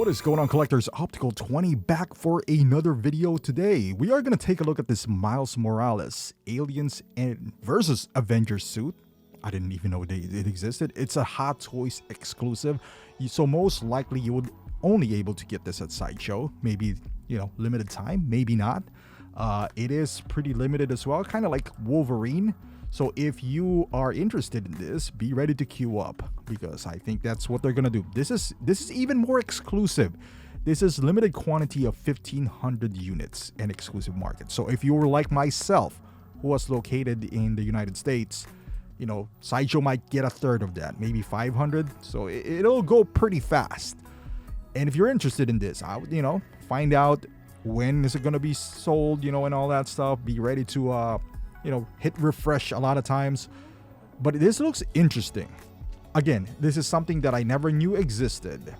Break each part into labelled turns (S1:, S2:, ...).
S1: What is going on, collectors? Optical 20 back for another video. Today we are going to take a look at this Miles Morales Aliens and versus Avengers suit. I didn't even know it existed. It's a Hot Toys exclusive, so most likely you would only able to get this at Sideshow. Maybe, limited time, maybe not. It is pretty limited as well, kind of like Wolverine. So if you are interested in this, be ready to queue up, because I think that's what they're gonna do. This is even more exclusive. This is limited quantity of 1,500 units and exclusive market. So if you were like myself, who was located in the United States, Sideshow might get a third of that, maybe 500. So it'll go pretty fast. And if you're interested in this, I would, find out when is it gonna be sold, and all that stuff. Be ready to hit refresh a lot of times. But this looks interesting. Again, this is something that I never knew existed,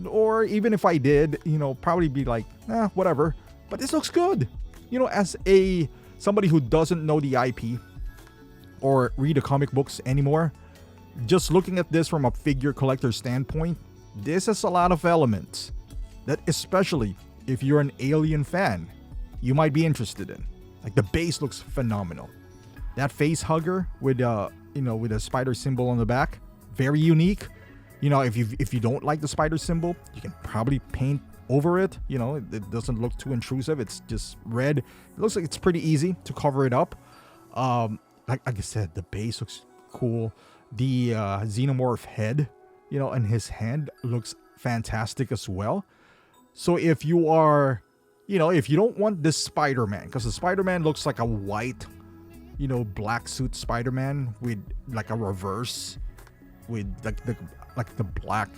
S1: or even if I did, probably be like, whatever. But this looks good. As somebody who doesn't know the IP or read the comic books anymore, just looking at this from a figure collector standpoint, this has a lot of elements that, especially if you're an Alien fan, you might be interested in. Like, the base looks phenomenal. That face hugger with with a spider symbol on the back, very unique. If you don't like the spider symbol, you can probably paint over it. It doesn't look too intrusive. It's just red. It looks like it's pretty easy to cover it up. Like I said, the base looks cool. The xenomorph head, and his hand looks fantastic as well. So if you are, if you don't want this Spider-Man, because the Spider-Man looks like a white, black suit Spider-Man with like a reverse with like the black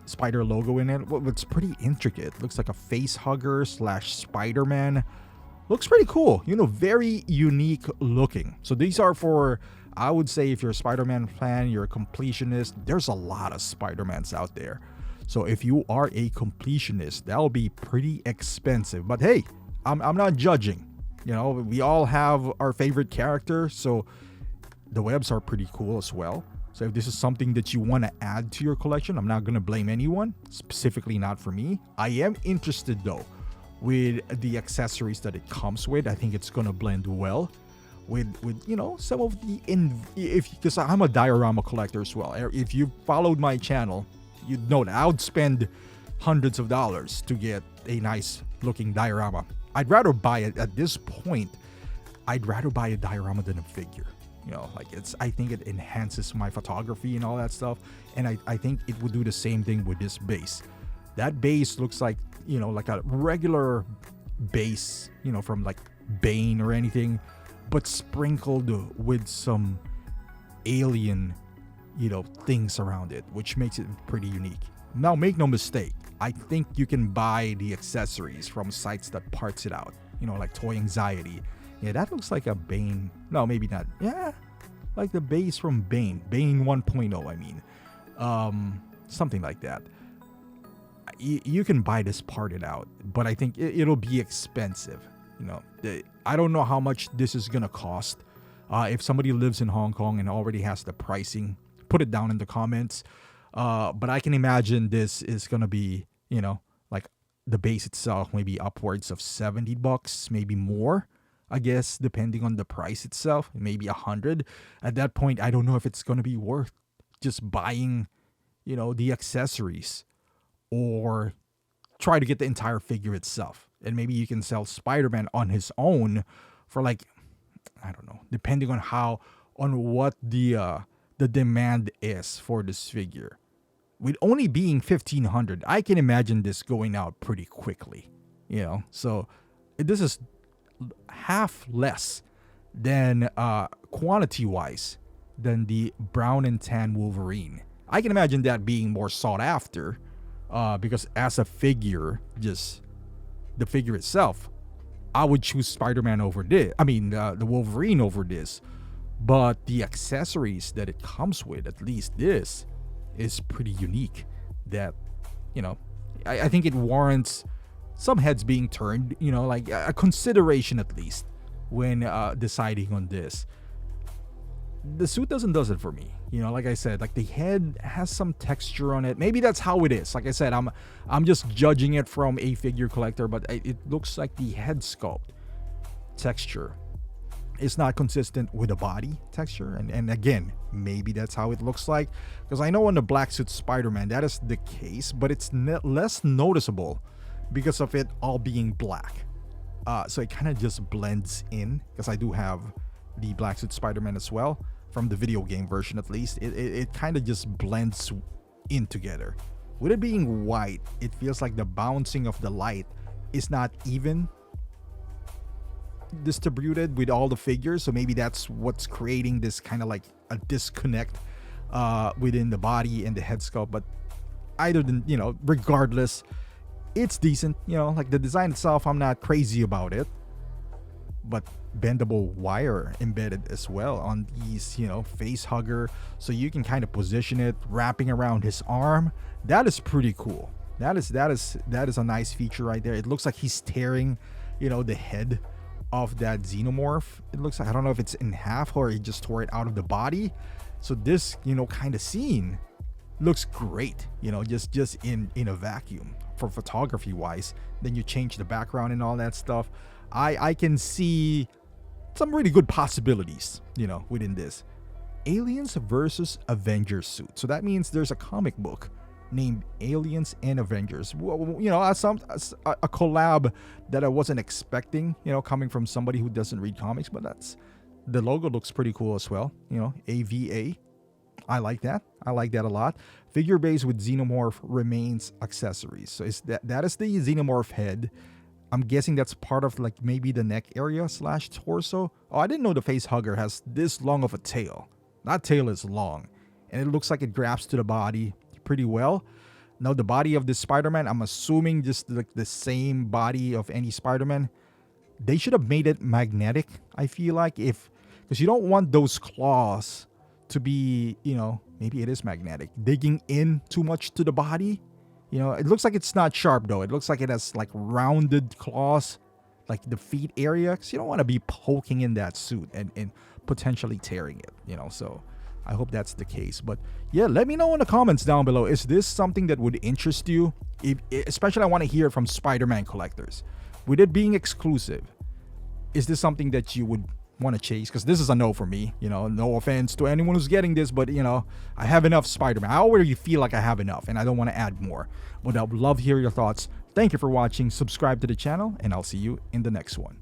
S1: spider logo in it. Well, it's pretty intricate. Looks like a face hugger / Spider-Man. Looks pretty cool. Very unique looking. So these are for, I would say, if you're a Spider-Man fan, you're a completionist, there's a lot of Spider-Mans out there. So if you are a completionist, that'll be pretty expensive. But hey, I'm not judging. We all have our favorite character, so the webs are pretty cool as well. So if this is something that you want to add to your collection, I'm not going to blame anyone, specifically not for me. I am interested though with the accessories that it comes with. I think it's going to blend well with some of the because I'm a diorama collector as well. If you followed my channel, you'd know that I would spend hundreds of dollars to get a nice looking diorama. I'd rather buy it at this point. I'd rather buy a diorama than a figure. I think it enhances my photography and all that stuff. And I think it would do the same thing with this base. That base looks like, like a regular base, from like Bane or anything, but sprinkled with some alien things around it, which makes it pretty unique. Now, make no mistake, I think you can buy the accessories from sites that parts it out, like Toy Anxiety. Yeah, that looks like a Bane. No, maybe not. Yeah, like the base from Bane 1.0, I mean. Something like that. You can buy this parted out, but I think it'll be expensive. I don't know how much this is gonna cost. If somebody lives in Hong Kong and already has the pricing, put it down in the comments. But I can imagine this is gonna be, like the base itself, maybe upwards of $70, maybe more, I guess, depending on the price itself, maybe 100. At that point, I don't know if it's gonna be worth just buying, the accessories, or try to get the entire figure itself. And maybe you can sell Spider-Man on his own for, like, I don't know, depending on what the demand is for this figure. With only being 1,500, I can imagine this going out pretty quickly. So this is half less than quantity wise than the brown and tan Wolverine. I can imagine that being more sought after, because as a figure, just the figure itself, I would choose Spider-Man over this. I mean, the Wolverine over this. But the accessories that it comes with, at least this, is pretty unique. That, I think it warrants some heads being turned, like a consideration at least when deciding on this. the suit does it for me. You know, like I said, like the head has some texture on it. Maybe that's how it is. Like I said, I'm just judging it from a figure collector, but it looks like the head sculpt texture is not consistent with the body texture. And again, maybe that's how it looks like, because I know on the black suit Spider-Man that is the case, but it's less noticeable because of it all being black. So it kind of just blends in, because I do have the black suit Spider-Man as well, from the video game version at least. It kind of just blends in together. With it being white, it feels like the bouncing of the light is not even distributed with all the figures, so maybe that's what's creating this kind of like a disconnect within the body and the head sculpt. But either than, you know, regardless, it's decent. You know, like the design itself, I'm not crazy about it, but bendable wire embedded as well on these, you know, face hugger, so you can kind of position it wrapping around his arm. That is pretty cool. That is a nice feature right there. It looks like he's tearing, you know, the head of that xenomorph. It looks like, I don't know if it's in half or he just tore it out of the body. So this, you know, kind of scene looks great, you know, just in a vacuum for photography wise. Then you change the background and all that stuff. I can see some really good possibilities, you know, within this Aliens versus Avengers suit. So that means there's a comic book named Aliens and Avengers. Well, you know, a collab that I wasn't expecting, you know, coming from somebody who doesn't read comics, but the logo looks pretty cool as well. You know, AVA. I like that. I like that a lot. Figure base with xenomorph remains accessories. So that is the xenomorph head. I'm guessing that's part of like maybe the neck area / torso. Oh, I didn't know the face hugger has this long of a tail. That tail is long, and it looks like it grabs to the body pretty well. Now the body of this Spider-Man, I'm assuming just like the same body of any Spider-Man. They should have made it magnetic, I feel like, because you don't want those claws to be, you know, maybe it is magnetic, digging in too much to the body. You know, it looks like it's not sharp though. It looks like it has like rounded claws, like the feet area, because you don't want to be poking in that suit and potentially tearing it, you know. So I hope that's the case. But yeah, let me know in the comments down below. Is this something that would interest you? Especially I want to hear from Spider-Man collectors. With it being exclusive, is this something that you would want to chase? Because this is a no for me. You know, no offense to anyone who's getting this, but you know, I have enough Spider-Man. I already feel like I have enough and I don't want to add more. But I would love to hear your thoughts. Thank you for watching. Subscribe to the channel and I'll see you in the next one.